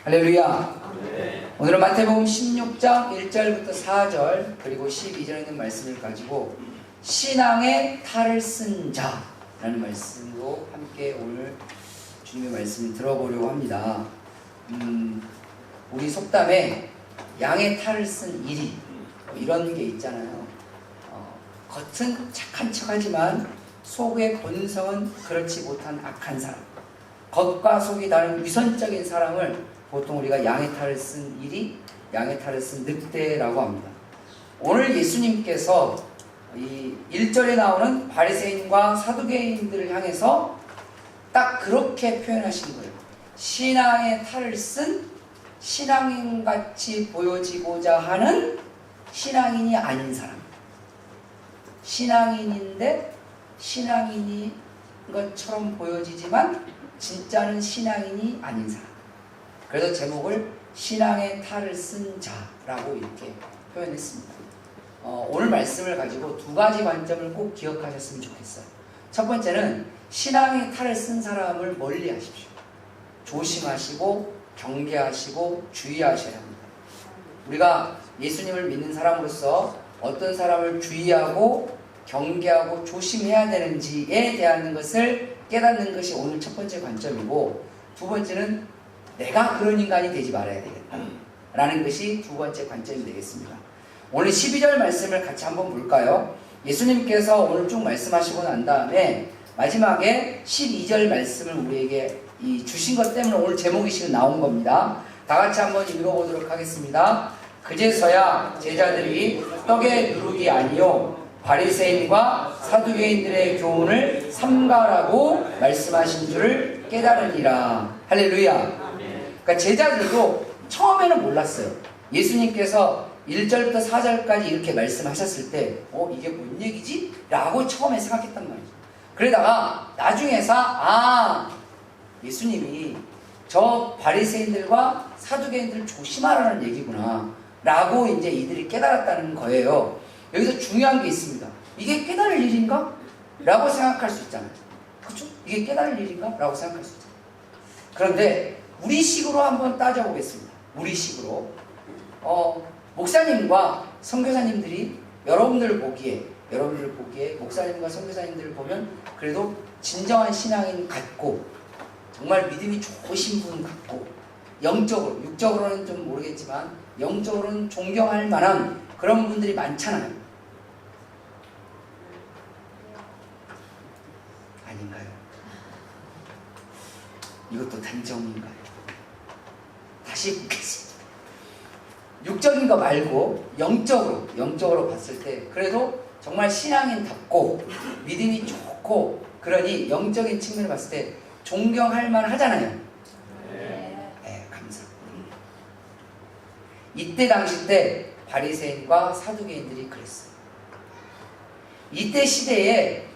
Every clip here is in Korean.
할렐루야. 오늘은 마태복음 16장 1절부터 4절 그리고 12절에 있는 말씀을 가지고 신앙의 탈을 쓴 자라는 말씀으로 함께 오늘 주님의 말씀을 들어보려고 합니다. 우리 속담에 양의 탈을 쓴 이리 이런 게 있잖아요. 겉은 착한 척하지만 속의 본성은 그렇지 못한 악한 사람, 겉과 속이 다른 위선적인 사람을 보통 우리가 양의 탈을 쓴 이리, 양의 탈을 쓴 늑대라고 합니다. 오늘 예수님께서 이 1절에 나오는 바리새인과 사두개인들을 향해서 딱 그렇게 표현하신 거예요. 신앙의 탈을 쓴 신앙인같이 보여지고자 하는 신앙인이 아닌 사람, 신앙인인데 신앙인인 것처럼 보여지지만 진짜는 신앙인이 아닌 사람. 그래서 제목을 신앙의 탈을 쓴 자라고 이렇게 표현했습니다. 오늘 말씀을 가지고 두 가지 관점을 꼭 기억하셨으면 좋겠어요. 첫 번째는 신앙의 탈을 쓴 사람을 멀리 하십시오. 조심하시고 경계하시고 주의하셔야 합니다. 우리가 예수님을 믿는 사람으로서 어떤 사람을 주의하고 경계하고 조심해야 되는지에 대한 것을 깨닫는 것이 오늘 첫 번째 관점이고, 두 번째는 내가 그런 인간이 되지 말아야 되겠다 라는 것이 두 번째 관점이 되겠습니다. 오늘 12절 말씀을 같이 한번 볼까요? 예수님께서 오늘 쭉 말씀하시고 난 다음에 마지막에 12절 말씀을 우리에게 주신 것 때문에 오늘 제목이 지금 나온 겁니다. 다 같이 한번 읽어보도록 하겠습니다. 그제서야 제자들이 떡의 누룩이 아니요 바리새인과 사두개인들의 교훈을 삼가라고 말씀하신 줄을 깨달으니라. 할렐루야. 그러니까 제자들도 처음에는 몰랐어요. 예수님께서 1절부터 4절까지 이렇게 말씀하셨을 때 이게 뭔 얘기지? 라고 처음에 생각했단 말이죠. 그러다가 나중에서 예수님이 저 바리새인들과 사두개인들을 조심하라는 얘기구나 라고 이제 이들이 깨달았다는 거예요. 여기서 중요한 게 있습니다. 이게 깨달을 일인가? 라고 생각할 수 있잖아요. 그렇죠? 이게 깨달을 일인가? 라고 생각할 수 있잖아요. 그런데 우리식으로 한번 따져보겠습니다. 우리식으로 목사님과 선교사님들이 여러분들 보기에 목사님과 선교사님들을 보면 그래도 진정한 신앙인 같고 정말 믿음이 좋으신 분 같고 영적으로, 육적으로는 좀 모르겠지만 영적으로는 존경할 만한 그런 분들이 많잖아요. 아닌가요? 이것도 단정인가요? 다시 묻겠습니다. 육적인 거 말고 영적으로 봤을 때 그래도 정말 신앙인답고 믿음이 좋고 그러니 영적인 측면을 봤을 때 존경할 만하잖아요. 네, 감사합니다. 이때 당시 때 바리새인과 사두개인들이 그랬어요. 이때 시대에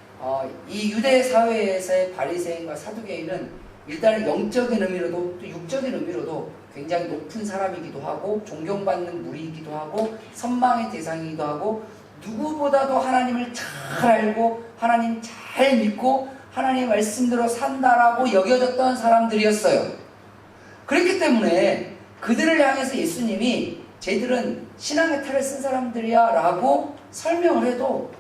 이 유대 사회에서의 바리새인과 사두개인은 일단은 영적인 의미로도 또 육적인 의미로도 굉장히 높은 사람이기도 하고 존경받는 무리이기도 하고 선망의 대상이기도 하고 누구보다도 하나님을 잘 알고 하나님 잘 믿고 하나님의 말씀대로 산다라고 여겨졌던 사람들이었어요. 그렇기 때문에 그들을 향해서 예수님이 쟤들은 신앙의 탈을 쓴 사람들이야 라고 설명을 해도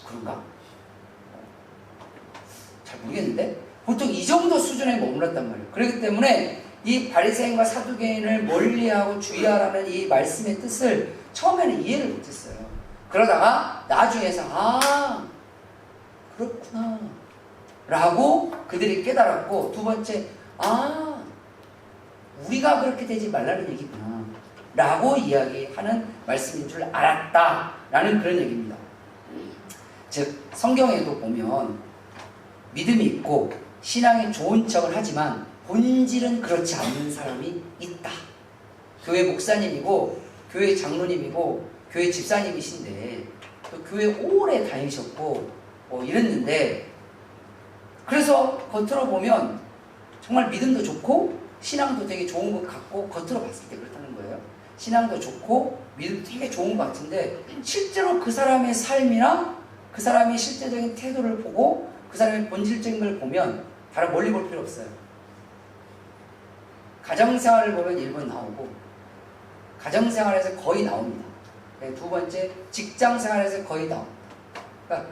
그런가? 잘 모르겠는데 보통 이 정도 수준에 머물렀단 말이에요. 그렇기 때문에 이 바리새인과 사두개인을 멀리하고 주의하라는 이 말씀의 뜻을 처음에는 이해를 못했어요. 그러다가 나중에서 그렇구나 라고 그들이 깨달았고, 두 번째 우리가 그렇게 되지 말라는 얘기구나 라고 이야기하는 말씀인 줄 알았다 라는 그런 얘기입니다. 즉 성경에도 보면 믿음이 있고 신앙이 좋은 척을 하지만 본질은 그렇지 않는 사람이 있다. 교회 목사님이고 교회 장로님이고 교회 집사님이신데 또 교회 오래 다니셨고 이랬는데 그래서 겉으로 보면 정말 믿음도 좋고 신앙도 되게 좋은 것 같고 겉으로 봤을 때 그렇다는 거예요. 신앙도 좋고 믿음도 되게 좋은 것 같은데 실제로 그 사람의 삶이나 그 사람의 실제적인 태도를 보고 그 사람의 본질적인 걸 보면 다른 멀리 볼 필요 없어요. 가정생활을 보면 1번 나오고 가정생활에서 거의 나옵니다. 두 번째 직장생활에서 거의 나옵니다. 그러니까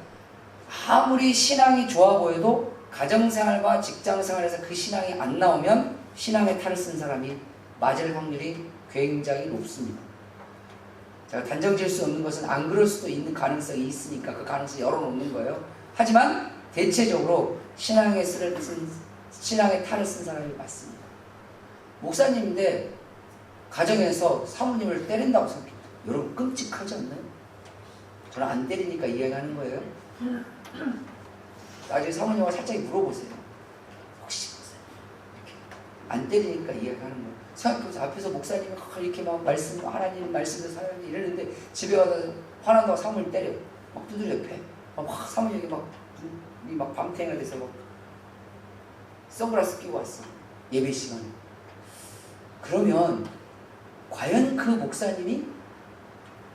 아무리 신앙이 좋아 보여도 가정생활과 직장생활에서 그 신앙이 안 나오면 신앙의 탈을 쓴 사람이 맞을 확률이 굉장히 높습니다. 제가 단정 지을 수 없는 것은 안 그럴 수도 있는 가능성이 있으니까 그 가능성을 열어놓는 거예요. 하지만 대체적으로 신앙의 탈을 쓴 사람이 맞습니다. 목사님인데 가정에서 사모님을 때린다고 생각해요. 여러분 끔찍하지 않나요? 저는 안 때리니까 이야기하는 거예요. 나중에 사모님과 살짝 물어보세요. 혹시 이렇게 안 때리니까 이야기하는 거예요. 생각해보세요. 앞에서 목사님이 이렇게 막 하나님 말씀을 사람이 이러는데 집에 가서 화난다고 사모님 때려. 막 두드려 패. 막 사모님이 막 밤탱이가 돼서 막 선글라스 끼고 왔어. 예배 시간에. 그러면 과연 그 목사님이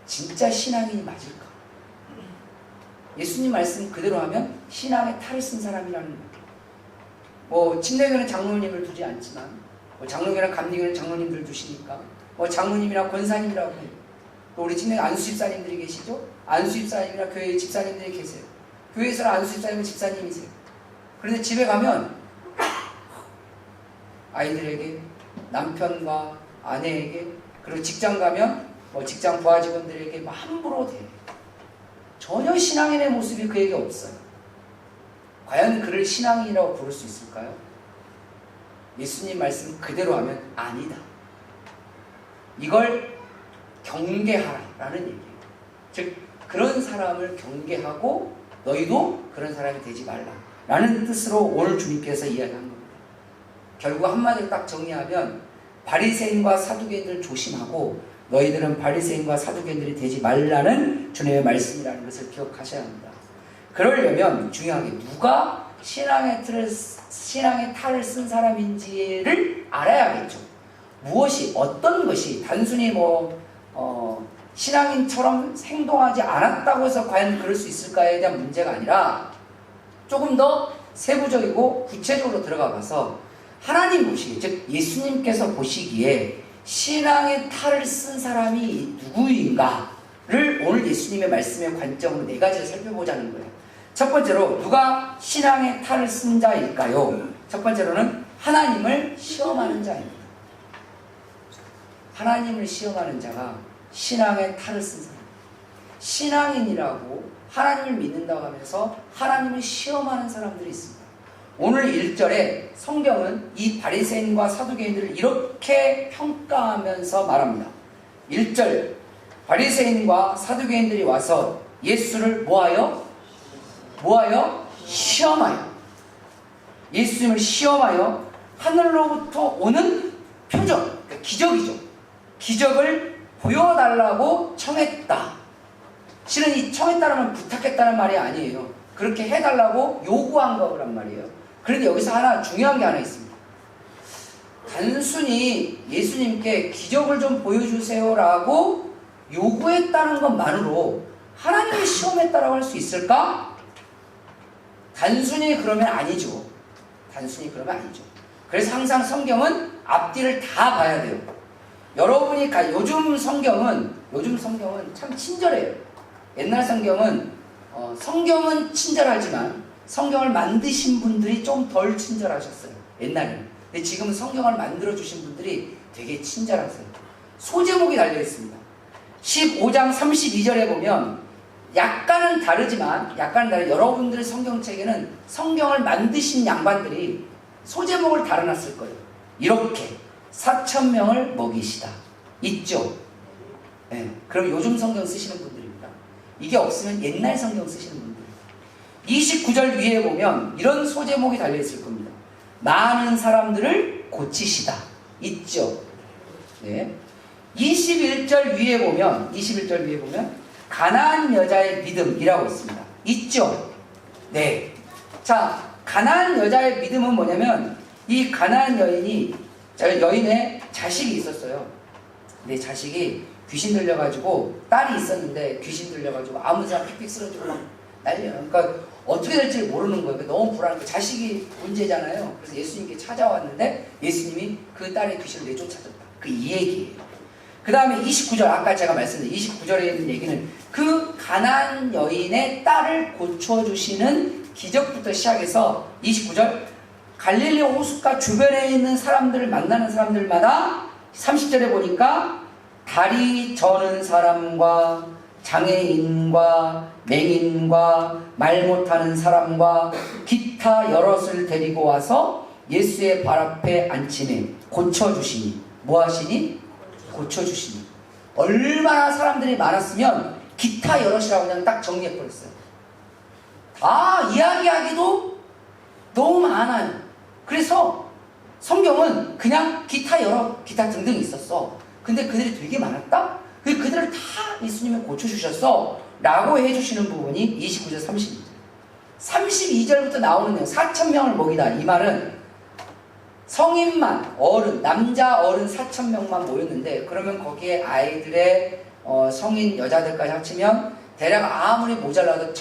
진짜 신앙인이 맞을까? 예수님 말씀 그대로 하면 신앙의 탈을 쓴 사람이라는 거예요. 침례교는 장로님을 두지 않지만 장로교나 감리교는 장로님들 두시니까 장로님이나 권사님이라고 해요. 또 우리 침례 안수집사님들이 계시죠? 안수집사님이나 교회 집사님들이 계세요. 교회에서는 안수집사님은 집사님이세요. 그런데 집에 가면 아이들에게 남편과 아내에게 그리고 직장 가면 직장 부하 직원들에게 함부로 대해요. 전혀 신앙인의 모습이 그에게 없어요. 과연 그를 신앙인이라고 부를 수 있을까요? 예수님 말씀 그대로 하면 아니다. 이걸 경계하라라는 얘기예요. 즉 그런 사람을 경계하고 너희도 그런 사람이 되지 말라라는 뜻으로 오늘 주님께서 이야기한 겁니다. 결국 한마디로 딱 정리하면 바리새인과 사두개인들 조심하고 너희들은 바리새인과 사두개인들이 되지 말라는 주님의 말씀이라는 것을 기억하셔야 합니다. 그러려면 중요하게 누가 신앙의 탈을 쓴 사람인지를 알아야겠죠. 무엇이 어떤 것이 단순히 신앙인처럼 행동하지 않았다고 해서 과연 그럴 수 있을까에 대한 문제가 아니라 조금 더 세부적이고 구체적으로 들어가 봐서 하나님 보시기에 즉 예수님께서 보시기에 신앙의 탈을 쓴 사람이 누구인가를 오늘 예수님의 말씀의 관점으로 4가지를 살펴보자는 거예요. 첫 번째로 누가 신앙의 탈을 쓴 자일까요? 첫 번째로는 하나님을 시험하는 자입니다. 하나님을 시험하는 자가 신앙의 탈을 쓴 사람. 신앙인이라고 하나님을 믿는다고 하면서 하나님을 시험하는 사람들이 있습니다. 오늘 1절에 성경은 이 바리새인과 사두개인들을 이렇게 평가하면서 말합니다. 1절 바리새인과 사두개인들이 와서 예수를 뭐하여? 시험하여. 예수님을 시험하여 하늘로부터 오는 표적, 그러니까 기적이죠. 기적을 보여달라고 청했다. 실은 이 청했다는 부탁했다는 말이 아니에요. 그렇게 해달라고 요구한 거란 말이에요. 그런데 여기서 하나 중요한 게 하나 있습니다. 단순히 예수님께 기적을 좀 보여주세요라고 요구했다는 것만으로 하나님을 시험했다라고 할 수 있을까? 단순히 그러면 아니죠. 그래서 항상 성경은 앞뒤를 다 봐야 돼요. 여러분이 요즘 성경은 참 친절해요. 옛날 성경은 친절하지만 성경을 만드신 분들이 좀 덜 친절하셨어요. 옛날에는. 근데 지금 성경을 만들어주신 분들이 되게 친절하세요. 소제목이 달려있습니다. 15장 32절에 보면 약간은 다르지만 여러분들 성경책에는 성경을 만드신 양반들이 소제목을 달아놨을 거예요. 이렇게 4,000명을 먹이시다. 있죠? 네. 그럼 요즘 성경 쓰시는 분들입니다. 이게 없으면 옛날 성경 쓰시는 분들. 29절 위에 보면 이런 소제목이 달려있을 겁니다. 많은 사람들을 고치시다. 있죠? 네. 21절 위에 보면 가나안 여자의 믿음이라고 있습니다. 있죠? 네. 자, 가나안 여자의 믿음은 뭐냐면 이 가나안 여인의 자식이 있었어요. 근데 자식이 귀신 들려가지고 딸이 있었는데 귀신 들려가지고 아무 데나 픽픽 쓰러지고 막 난리예요. 그러니까 어떻게 될지 모르는 거예요. 너무 불안해. 자식이 문제잖아요. 그래서 예수님께 찾아왔는데 예수님이 그 딸의 귀신을 내쫓아줬다. 그 이 얘기예요. 그 다음에 29절, 아까 제가 말씀드린 29절에 있는 얘기는 그 가나안 여인의 딸을 고쳐주시는 기적부터 시작해서 29절, 갈릴리 호숫가 주변에 있는 사람들을 만나는 사람들마다 30절에 보니까 다리 저는 사람과 장애인과 맹인과 말 못하는 사람과 기타 여럿을 데리고 와서 예수의 발 앞에 앉히니 고쳐주시니, 뭐하시니? 고쳐주시니. 얼마나 사람들이 많았으면 기타 여럿이라고 그냥 딱 정리해버렸어요. 다 이야기하기도 너무 많아요. 그래서 성경은 그냥 기타 여럿, 기타 등등 있었어. 근데 그들이 되게 많았다? 그들을 다 예수님이 고쳐주셨어 라고 해주시는 부분이 29절 32절 32절부터 나오는 내용, 4,000명을 먹이다. 이 말은 성인만, 어른, 남자 어른 4,000명만 모였는데, 그러면 거기에 아이들의 성인 여자들까지 합치면 대략 아무리 모자라도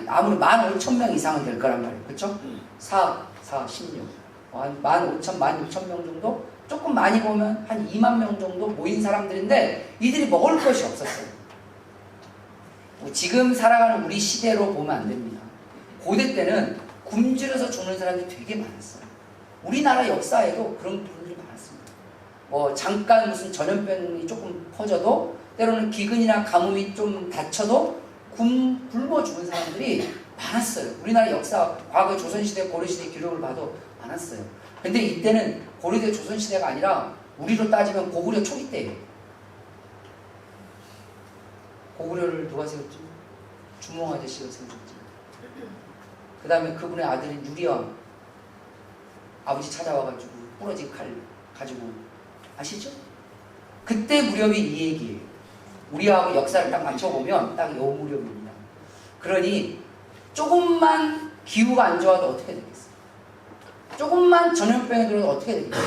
아무리 15,000명 이상은 될 거란 말이에요. 그쵸? 16 한 15,000, 16,000명 정도? 조금 많이 보면 한 2만 명 정도 모인 사람들인데 이들이 먹을 것이 없었어요. 지금 살아가는 우리 시대로 보면 안 됩니다. 고대 때는 굶주려서 죽는 사람들이 되게 많았어요. 우리나라 역사에도 그런 분들이 많았습니다. 잠깐 무슨 전염병이 조금 퍼져도, 때로는 기근이나 가뭄이 좀 닥쳐도 굶어 죽은 사람들이 많았어요. 우리나라 역사, 과거 조선시대, 고려시대 기록을 봐도 많았어요. 근데 이때는 고려대 조선시대가 아니라 우리로 따지면 고구려 초기 때예요. 고구려를 누가 세웠지? 주몽 아저씨가 세웠지. 그 다음에 그분의 아들인 유리왕, 아버지 찾아와가지고 부러진 칼 가지고, 아시죠? 그때 무렵이 이 얘기예요. 우리하고 역사를 딱 맞춰보면 딱 요 무렵입니다. 그러니 조금만 기후가 안 좋아도 어떻게 되겠어요? 조금만 전염병이 들어도 어떻게 되겠어요?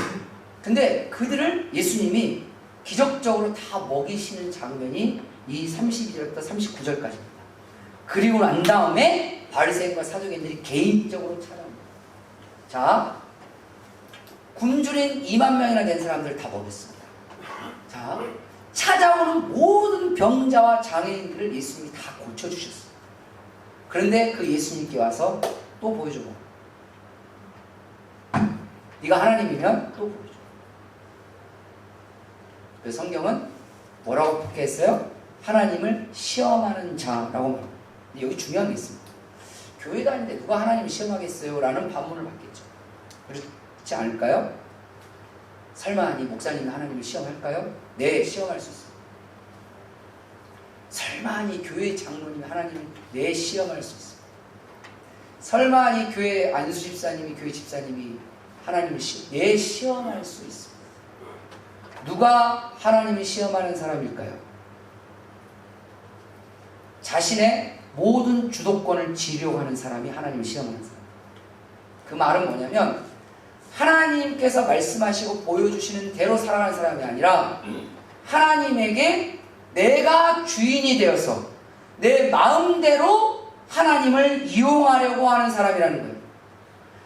근데 그들을 예수님이 기적적으로 다 먹이시는 장면이 이 32절부터 39절까지입니다. 그리고 난 다음에 바리새인과 사두개인들이 개인적으로 찾아옵니다. 자, 굶주린 2만 명이나 된 사람들 다 먹였습니다. 자, 찾아오는 모든 병자와 장애인들을 예수님이 다 고쳐주셨어요. 그런데 그 예수님께 와서 또 보여줘. 네가 하나님이면 또 보여줘. 그래서 성경은 뭐라고 표현했어요? 하나님을 시험하는 자라고 말합니다. 여기 중요한 게 있습니다. 교회 다니는데 누가 하나님을 시험하겠어요? 라는 반문을 받겠죠. 그렇지 않을까요? 설마 이 목사님이 하나님을 시험할까요? 네, 시험할 수 있어요. 설마 이 교회 장로님이 하나님을 네, 시험할 수 있어요. 설마 이 교회 안수 집사님이, 교회 집사님이 하나님을 네, 시험할 수 있어요. 누가 하나님을 시험하는 사람일까요? 자신의 모든 주도권을 지려고 하는 사람이 하나님을 시험하는 사람. 그 말은 뭐냐면 하나님께서 말씀하시고 보여주시는 대로 살아가는 사람이 아니라 하나님에게 내가 주인이 되어서 내 마음대로 하나님을 이용하려고 하는 사람이라는 거예요.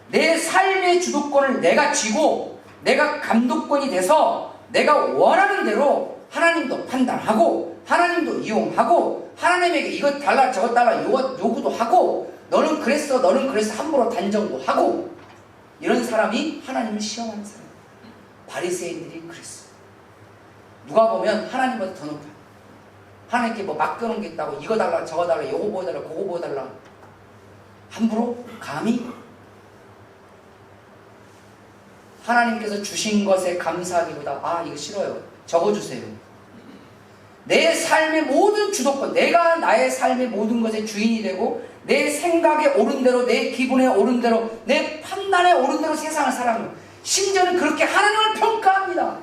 내 삶의 주도권을 내가 쥐고 내가 감독권이 돼서 내가 원하는 대로 하나님도 판단하고 하나님도 이용하고 하나님에게 이것 달라 저것 달라 요구도 하고 너는 그랬어 너는 그래서 함부로 단정도 하고, 이런 사람이 하나님을 시험하는 사람. 바리새인들이 그랬어요. 누가 보면 하나님보다 더 높아요. 하나님께 뭐 맡겨놓은 게 있다고 이거 달라 저거 달라 요거 보여달라 그거 보여달라 함부로 감히 하나님께서 주신 것에 감사하기보다 이거 싫어요 저거 주세요. 내 삶의 모든 주도권, 내가 나의 삶의 모든 것의 주인이 되고 내 생각에 옳은 대로, 내 기분에 옳은 대로, 내 판단에 옳은 대로 세상을 살아가는, 심지어는 그렇게 하나님을 평가합니다.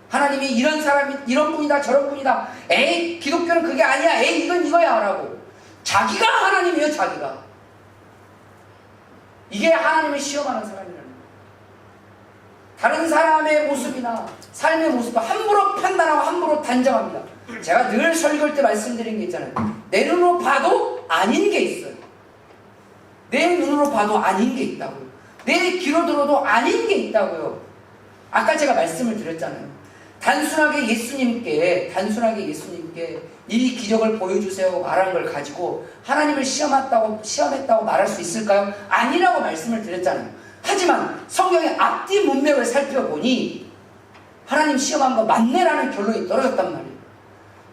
하나님이 이런 사람이 이런 분이다 저런 분이다, 에이 기독교는 그게 아니야, 에이 이건 이거야 라고 자기가 하나님이에요. 자기가 이게 하나님을 시험하는 사람이라는 거예요. 다른 사람의 모습이나 삶의 모습을 함부로 판단하고 함부로 단정합니다. 제가 늘 설교할 때 말씀드린 게 있잖아요. 내 눈으로 봐도 아닌 게 있어요. 내 눈으로 봐도 아닌 게 있다고요. 내 귀로 들어도 아닌 게 있다고요. 아까 제가 말씀을 드렸잖아요. 단순하게 예수님께 이 기적을 보여주세요 말한 걸 가지고 하나님을 시험했다고 말할 수 있을까요? 아니라고 말씀을 드렸잖아요. 하지만 성경의 앞뒤 문맥을 살펴보니 하나님 시험한 거 맞네라는 결론이 떨어졌단 말이에요.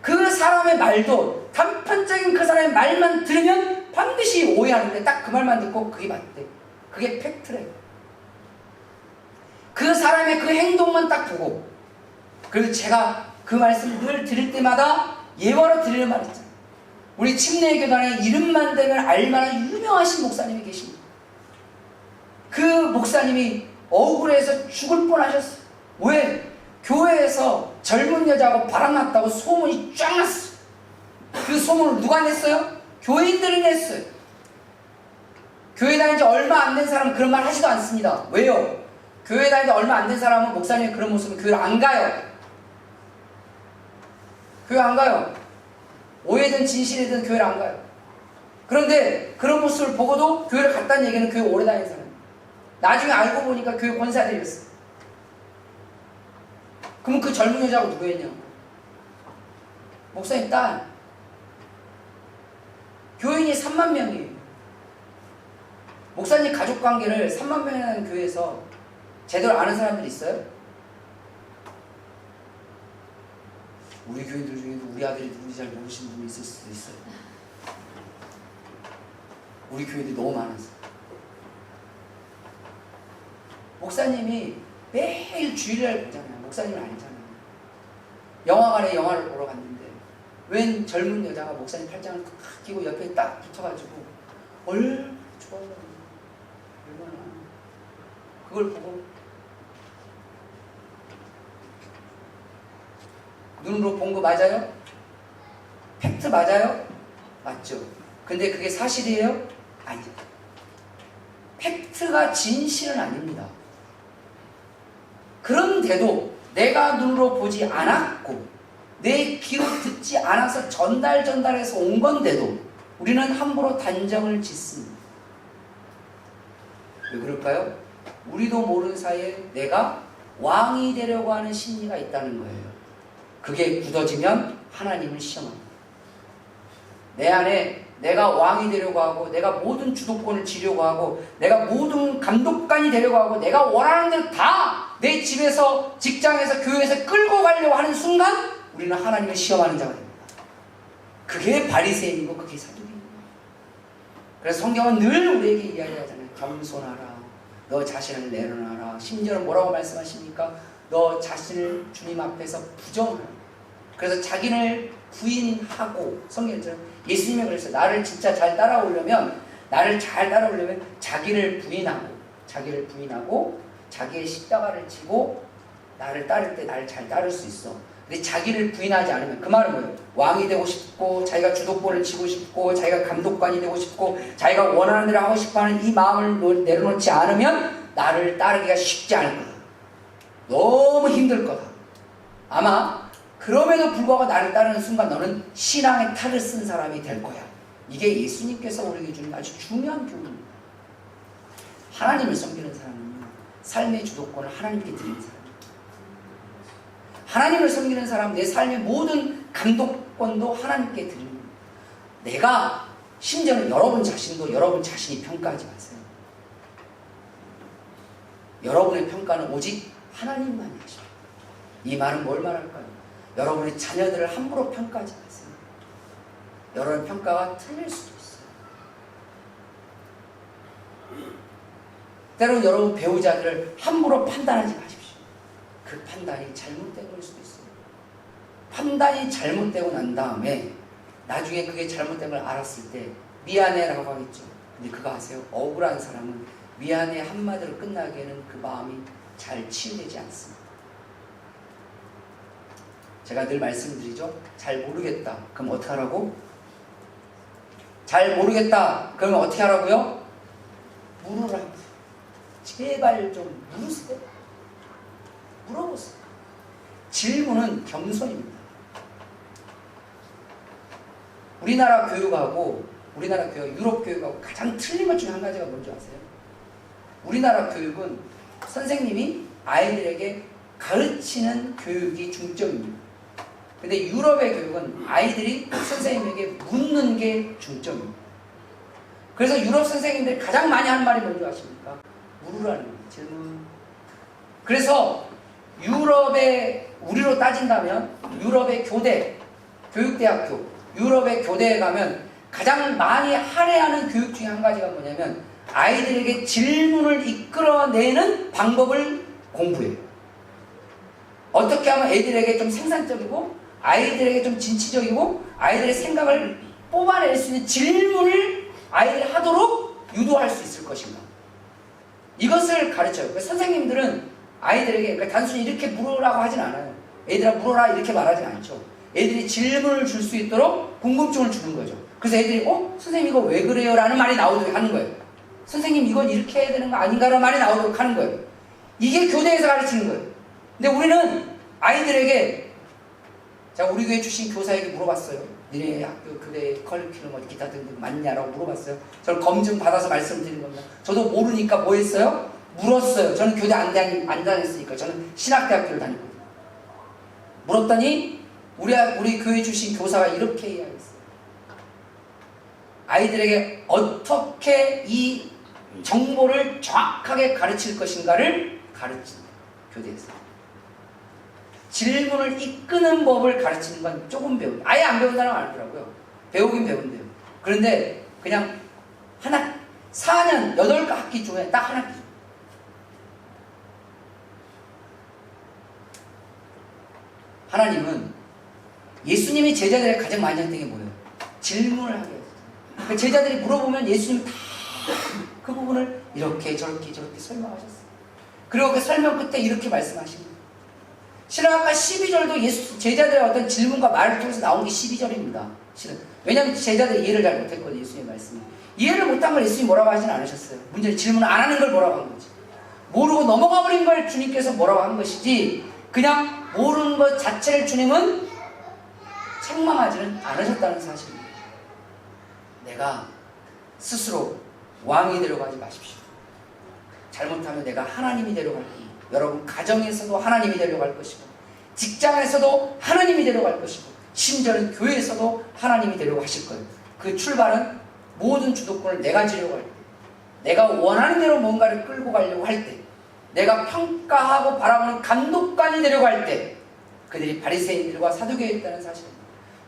그 사람의 말도 단편적인 그 사람의 말만 들으면 반드시 오해하는데 딱 그 말만 듣고 그게 맞대. 그게 팩트래. 그 사람의 그 행동만 딱 보고, 그리고 제가 그 말씀을 늘 드릴 때마다 예화로 드리는 말 있잖아요. 우리 침례교단에 이름만 대면 알만한 유명하신 목사님이 계십니다. 그 목사님이 억울해서 죽을 뻔하셨어요. 왜? 교회에서 젊은 여자하고 바람났다고 소문이 쫙 났어요. 그 소문을 누가 냈어요? 교인들이 냈어요. 교회 다닌 지 얼마 안 된 사람은 그런 말 하지도 않습니다. 왜요? 교회 다닌 지 얼마 안 된 사람은 목사님의 그런 모습은 교회를 안 가요. 교회 안 가요. 오해든 진실이든 교회를 안 가요. 그런데 그런 모습을 보고도 교회를 갔다는 얘기는 교회 오래 다닌 사람. 나중에 알고 보니까 교회 권사들이었어요. 그러면 그 젊은 여자하고 누구였냐고. 목사님 딸. 교인이 3만 명이에요. 목사님 가족관계를 3만 명이라는 교회에서 제대로 아는 사람들이 있어요? 우리 교인들 중에도 우리 아들이 누군지 잘 모르시는 분이 있을 수도 있어요. 우리 교인들이 너무 많아서. 목사님이 매일 주일날 보잖아요. 목사님을 아니잖아요. 영화관에 영화를 보러 갔는데 웬 젊은 여자가 목사님 팔짱을 탁 끼고 옆에 딱 붙어가지고 얼마나 좋아요. 얼마나. 그걸 보고 눈으로 본 거 맞아요? 팩트 맞아요? 맞죠. 근데 그게 사실이에요? 아니죠. 팩트가 진실은 아닙니다. 그런데도 내가 눈으로 보지 않았고 내 귀로 듣지 않아서 전달해서 온 건데도 우리는 함부로 단정을 짓습니다. 왜 그럴까요? 우리도 모르는 사이에 내가 왕이 되려고 하는 심리가 있다는 거예요. 그게 굳어지면 하나님을 시험합니다. 내 안에 내가 왕이 되려고 하고 내가 모든 주도권을 쥐려고 하고 내가 모든 감독관이 되려고 하고 내가 원하는 대로 다 내 집에서 직장에서 교회에서 끌고 가려고 하는 순간 우리는 하나님을 시험하는 자가 됩니다. 그게 바리새인이고 그게 사두개인이고. 그래서 성경은 늘 우리에게 이야기하잖아요. 겸손하라. 너 자신을 내려놔라. 심지어는 뭐라고 말씀하십니까? 너 자신을 주님 앞에서 부정하라. 그래서 자기를 부인하고 성경처럼 예수님이 그랬어요. 나를 진짜 잘 따라오려면 자기를 부인하고 자기의 십자가를 지고 나를 따를 때 나를 잘 따를 수 있어. 근데 자기를 부인하지 않으면 그 말은 뭐예요? 왕이 되고 싶고 자기가 주도권을 쥐고 싶고 자기가 감독관이 되고 싶고 자기가 원하는 대로 하고 싶어하는 이 마음을 내려놓지 않으면 나를 따르기가 쉽지 않을 거다. 너무 힘들 거다. 아마 그럼에도 불구하고 나를 따르는 순간 너는 신앙의 탈을 쓴 사람이 될 거야. 이게 예수님께서 우리에게 주는 아주 중요한 교훈입니다. 하나님을 섬기는 사람은요, 삶의 주도권을 하나님께 드리는 사람입니다. 하나님을 섬기는 사람은 내 삶의 모든 감독권도 하나님께 드립니다. 내가 심지어는 여러분 자신도 여러분 자신이 평가하지 마세요. 여러분의 평가는 오직 하나님만이 하십니다. 이 말은 뭘 말할까요? 여러분의 자녀들을 함부로 평가하지 마세요. 여러분의 평가가 틀릴 수도 있어요. 때로는 여러분 배우자들을 함부로 판단하지 마십시오. 그 판단이 잘못된 걸 수도 있어요. 판단이 잘못되고 난 다음에 나중에 그게 잘못된 걸 알았을 때 미안해라고 하겠죠. 근데 그거 아세요? 억울한 사람은 미안해 한마디로 끝나기에는 그 마음이 잘 치유되지 않습니다. 제가 늘 말씀드리죠. 잘 모르겠다. 그럼 어떻게 하라고? 잘 모르겠다. 그러면 어떻게 하라고요? 물으라고. 제발 좀 물으세요. 물어보세요. 질문은 겸손입니다. 우리나라 교육하고 우리나라 교육, 유럽 교육하고 가장 틀린 것 중에 한 가지가 뭔지 아세요? 우리나라 교육은 선생님이 아이들에게 가르치는 교육이 중점입니다. 근데 유럽의 교육은 아이들이 선생님에게 묻는 게 중점입니다. 그래서 유럽 선생님들이 가장 많이 하는 말이 뭔지 아십니까? 물으라는 거예요. 질문. 그래서 유럽의, 우리로 따진다면 유럽의 교대, 교육대학교, 유럽의 교대에 가면 가장 많이 할애하는 교육 중에 한 가지가 뭐냐면 아이들에게 질문을 이끌어내는 방법을 공부해요. 어떻게 하면 애들에게 좀 생산적이고 아이들에게 좀 진취적이고 아이들의 생각을 뽑아낼 수 있는 질문을 아이들이 하도록 유도할 수 있을 것인가. 이것을 가르쳐요. 그러니까 선생님들은 아이들에게 그러니까 단순히 이렇게 물으라고 하진 않아요. 애들아 물어라 이렇게 말하진 않죠. 애들이 질문을 줄 수 있도록 궁금증을 주는 거죠. 그래서 애들이 선생님 이거 왜 그래요? 라는 말이 나오도록 하는 거예요. 선생님 이건 이렇게 해야 되는 거 아닌가? 라는 말이 나오도록 하는 거예요. 이게 교대에서 가르치는 거예요. 근데 우리는 아이들에게 자 우리 교회 출신 교사에게 물어봤어요. 니네 학교 교대 커리큘럼 기타 등등 맞냐라고 물어봤어요. 저는 검증 받아서 말씀드린 겁니다. 저도 모르니까 뭐 했어요? 물었어요. 저는 교대 안 다녔으니까 저는 신학대학교를 다녔거든요. 물었더니 우리 교회 출신 교사가 이렇게 이야기했어요. 아이들에게 어떻게 이 정보를 정확하게 가르칠 것인가를 가르치는 교대에서. 질문을 이끄는 법을 가르치는 건 조금 배운, 아예 안 배운다는 건 아니더라고요. 배우긴 배운대요. 그런데 그냥 4년 8학기 중에 딱 한 학기. 하나님은 예수님이 제자들에게 가장 많이 했던 게 뭐예요? 질문을 하게 했어요. 그러니까 제자들이 물어보면 예수님이 다 그 부분을 이렇게 저렇게 설명하셨어요. 그리고 그 설명 끝에 이렇게 말씀하십니다. 신학과 12절도 제자들의 어떤 질문과 말을 통해서 나온 게 12절입니다. 실은. 왜냐하면 제자들이 이해를 잘 못했거든요. 예수님의 말씀을. 이해를 못한 걸 예수님이 뭐라고 하지는 않으셨어요. 문제는 질문을 안 하는 걸 뭐라고 한 거지. 모르고 넘어가 버린 걸 주님께서 뭐라고 한 것이지 그냥 모르는 것 자체를 주님은 책망하지는 않으셨다는 사실입니다. 내가 스스로 왕이 되려가지 마십시오. 잘못하면 내가 하나님이 되려갈 거예요. 여러분 가정에서도 하나님이 되려갈 것이고 직장에서도 하나님이 되려갈 것이고 심지어는 교회에서도 하나님이 되려고 하실 거예요. 그 출발은 모든 주도권을 내가 지려고 할 때, 내가 원하는 대로 뭔가를 끌고 가려고 할 때, 내가 평가하고 바라보는 감독관이 되려고 할 때 그들이 바리새인들과 사두개였다는 사실입니다.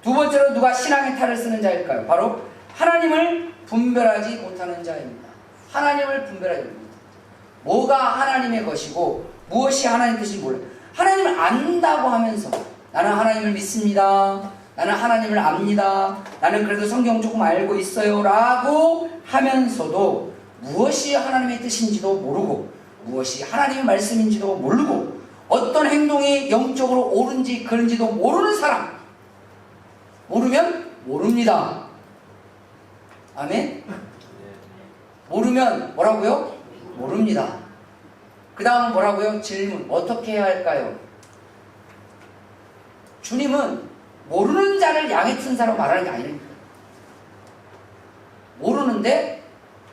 두 번째로 누가 신앙의 탈을 쓰는 자일까요? 바로 하나님을 분별하지 못하는 자입니다. 하나님을 분별하지 못합니다. 뭐가 하나님의 것이고 무엇이 하나님의 뜻인지 몰라요. 하나님을 안다고 하면서 나는 하나님을 믿습니다. 나는 하나님을 압니다. 나는 그래도 성경 조금 알고 있어요. 라고 하면서도 무엇이 하나님의 뜻인지도 모르고 무엇이 하나님의 말씀인지도 모르고 어떤 행동이 영적으로 옳은지 그른지도 모르는 사람. 모르면 모릅니다. 아멘? 모르면 뭐라고요? 모릅니다. 그 다음은 뭐라고요? 질문. 어떻게 해야 할까요? 주님은 모르는 자를 양에 튼 사람 말하는 게 아니랍니다. 모르는데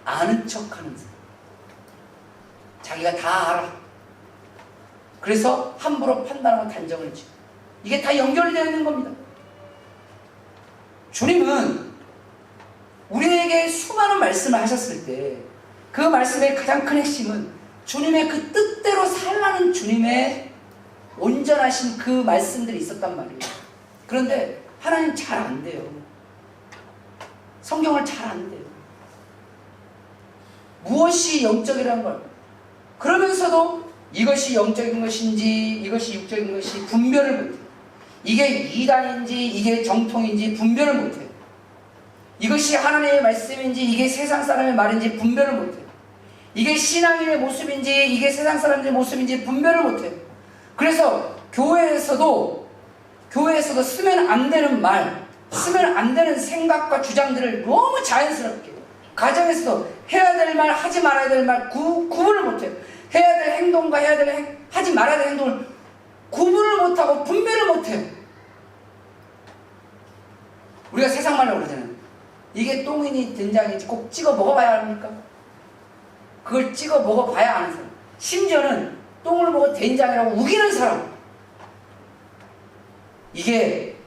아는 척 하는 사람. 자기가 다 알아. 그래서 함부로 판단하고 단정을 지고. 이게 다 연결되어 있는 겁니다. 주님은 우리에게 수많은 말씀을 하셨을 때 그 말씀의 가장 큰 핵심은 주님의 그 뜻대로 살라는 주님의 온전하신 그 말씀들이 있었단 말이에요. 그런데 하나님 잘 안 돼요. 성경을 잘 안 돼요. 무엇이 영적이라는 걸 그러면서도 이것이 영적인 것인지 이것이 육적인 것이 분별을 못해요. 이게 이단인지 이게 정통인지 분별을 못해요. 이것이 하나님의 말씀인지 이게 세상 사람의 말인지 분별을 못해요. 이게 신앙인의 모습인지 이게 세상 사람들의 모습인지 분별을 못해요. 그래서 교회에서도 쓰면 안 되는 말, 쓰면 안 되는 생각과 주장들을 너무 자연스럽게 가정에서도 해야 될 말, 하지 말아야 될 말 구분을 못해요. 해야 될 행동과 하지 말아야 될 행동을 구분을 못하고 분별을 못해요. 우리가 세상 말로 그러잖아요. 이게 똥이니 된장인지 꼭 찍어 먹어봐야 합니까? 그걸 찍어 먹어봐야 아는 사람. 심지어는 똥을 먹어 된장이라고 우기는 사람. 이게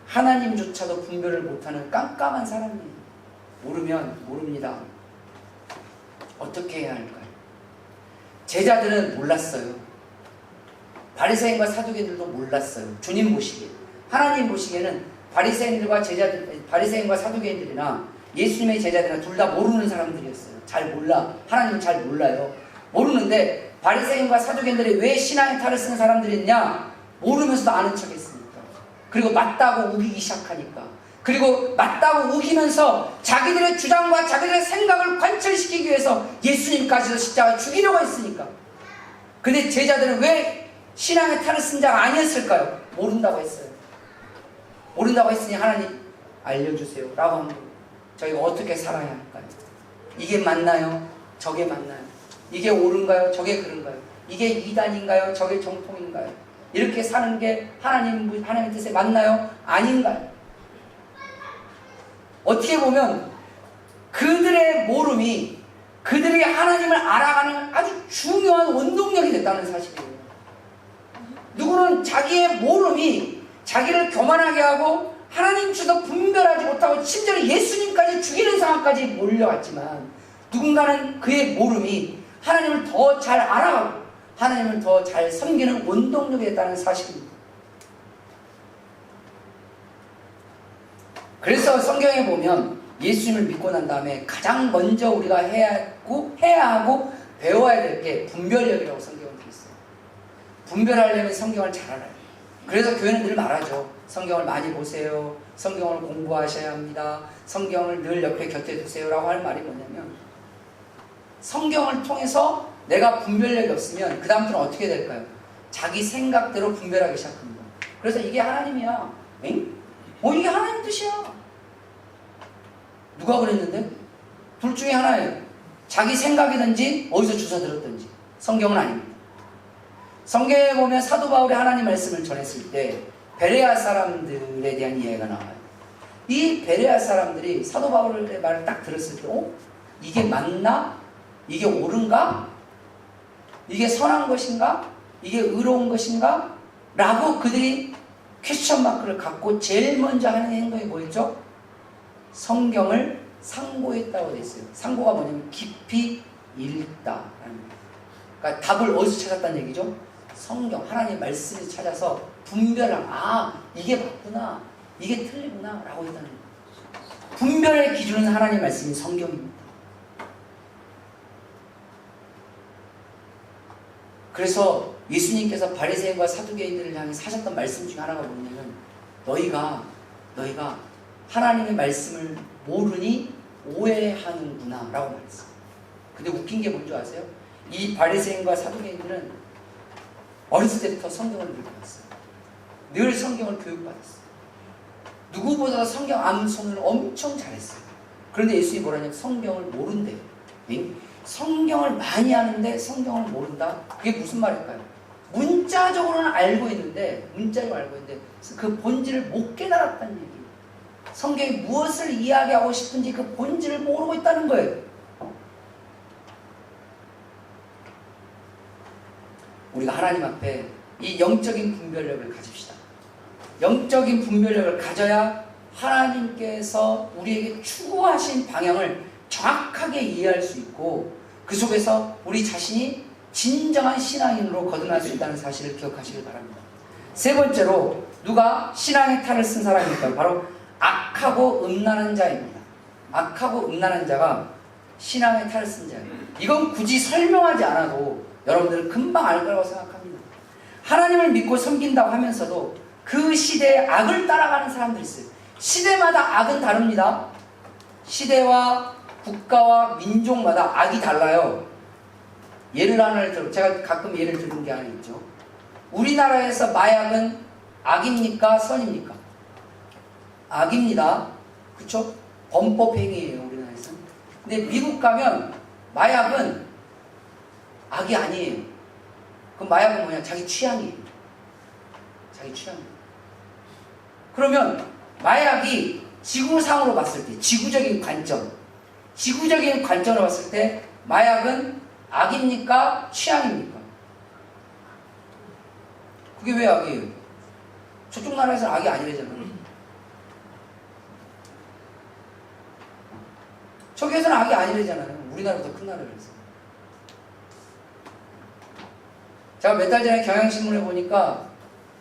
하나님조차도 분별을 못하는 깜깜한 사람이에요. 모르면 모릅니다. 어떻게 해야 할까요? 제자들은 몰랐어요. 바리새인과 사두개인들도 몰랐어요. 주님 보시기에, 하나님 보시기에는 바리새인과 사두개인들이나 예수님의 제자들이나 둘 다 모르는 사람들이었어요. 잘 몰라. 하나님은 잘 몰라요. 모르는데 바리새인과 사두개인들이 왜 신앙의 탈을 쓰는 사람들이었냐? 모르면서도 아는 척했으니까. 그리고 맞다고 우기기 시작하니까. 그리고 맞다고 우기면서 자기들의 주장과 자기들의 생각을 관철시키기 위해서 예수님까지도 십자가에 죽이려고 했으니까. 근데 제자들은 왜 신앙의 탈을 쓴 자가 아니었을까요? 모른다고 했어요. 모른다고 했으니 하나님 알려주세요 라고 하는 거예요. 저희가 어떻게 살아야 할까요? 이게 맞나요? 저게 맞나요? 이게 옳은가요? 저게 그른가요? 이게 이단인가요? 저게 정통인가요? 이렇게 사는 게 하나님의 뜻에 맞나요? 아닌가요? 어떻게 보면 그들의 모름이 그들이 하나님을 알아가는 아주 중요한 원동력이 됐다는 사실이에요. 누구는 자기의 모름이 자기를 교만하게 하고 하나님 주도 분별하지 못하고 심지어 예수님까지 죽이는 상황까지 몰려갔지만, 누군가는 그의 모름이 하나님을 더 잘 알아가고 하나님을 더 잘 섬기는 원동력이 됐다는 사실입니다. 그래서 성경에 보면 예수님을 믿고 난 다음에 가장 먼저 우리가 해야 하고 배워야 될 게 분별력이라고 성경은 되어 있어요. 분별하려면 성경을 잘 알아야 돼요. 그래서 교회는 늘 말하죠. 성경을 많이 보세요. 성경을 공부하셔야 합니다. 성경을 늘 옆에 곁에 두세요 라고 할 말이 뭐냐면, 성경을 통해서 내가 분별력이 없으면 그 다음부터는 어떻게 될까요? 자기 생각대로 분별하기 시작합니다. 그래서 이게 하나님이야. 엥? 이게 하나님 뜻이야. 누가 그랬는데? 둘 중에 하나예요. 자기 생각이든지 어디서 주워 들었든지. 성경은 아닙니다. 성경에 보면 사도 바울이 하나님 말씀을 전했을 때 베레아 사람들에 대한 이해가 나와요. 이 베레아 사람들이 사도 바울의 말을 딱 들었을 때 이게 맞나? 이게 옳은가? 이게 선한 것인가? 이게 의로운 것인가? 라고 그들이 퀘스천 마크를 갖고 제일 먼저 하는 행동이 뭐였죠? 성경을 상고했다고 되어 있어요. 상고가 뭐냐면 깊이 읽다. 그러니까 답을 어디서 찾았다는 얘기죠? 성경, 하나님의 말씀을 찾아서 분별을, 이게 맞구나, 이게 틀리구나 라고 했다는 거예요. 분별의 기준은 하나님의 말씀인 성경입니다. 그래서 예수님께서 바리새인과 사두개인들을 향해 하셨던 말씀 중에 하나가 뭐냐면, 너희가 하나님의 말씀을 모르니 오해하는구나 라고 말했어요. 근데 웃긴 게 뭔지 아세요? 이 바리새인과 사두개인들은 어렸을 때부터 성경을 읽어왔어요. 늘 성경을 교육받았어요. 누구보다 성경 암송을 엄청 잘했어요. 그런데 예수님이 뭐라냐면 성경을 모른대요. 성경을 많이 아는데 성경을 모른다? 그게 무슨 말일까요? 문자적으로는 알고 있는데 그 본질을 못 깨달았다는 얘기예요. 성경이 무엇을 이야기하고 싶은지 그 본질을 모르고 있다는 거예요. 우리가 하나님 앞에 이 영적인 분별력을 가집시다. 영적인 분별력을 가져야 하나님께서 우리에게 추구하신 방향을 정확하게 이해할 수 있고, 그 속에서 우리 자신이 진정한 신앙인으로 거듭날 수 있다는 사실을 기억하시길 바랍니다. 세 번째로 누가 신앙의 탈을 쓴 사람일까요? 바로 악하고 음란한 자입니다. 악하고 음란한 자가 신앙의 탈을 쓴 자예요. 이건 굳이 설명하지 않아도 여러분들은 금방 알 거라고 생각합니다. 하나님을 믿고 섬긴다고 하면서도 그 시대의 악을 따라가는 사람들이 있어요. 시대마다 악은 다릅니다. 시대와 국가와 민족마다 악이 달라요. 예를 하나를 들어, 제가 가끔 예를 드는 게 하나 있죠. 우리나라에서 마약은 악입니까? 선입니까? 악입니다. 그쵸? 범법 행위예요, 우리나라에서. 근데 미국 가면 마약은 악이 아니에요. 그럼 마약은 뭐냐? 자기 취향이에요. 자기 취향. 그러면 마약이 지구상으로 봤을 때, 지구적인 관점으로 봤을 때 마약은 악입니까? 취향입니까? 그게 왜 악이에요? 저쪽 나라에서는 악이 아니래잖아요. 저기에서는 악이 아니래잖아요. 우리나라보다 큰 나라라서. 제가 몇 달 전에 경향신문에 보니까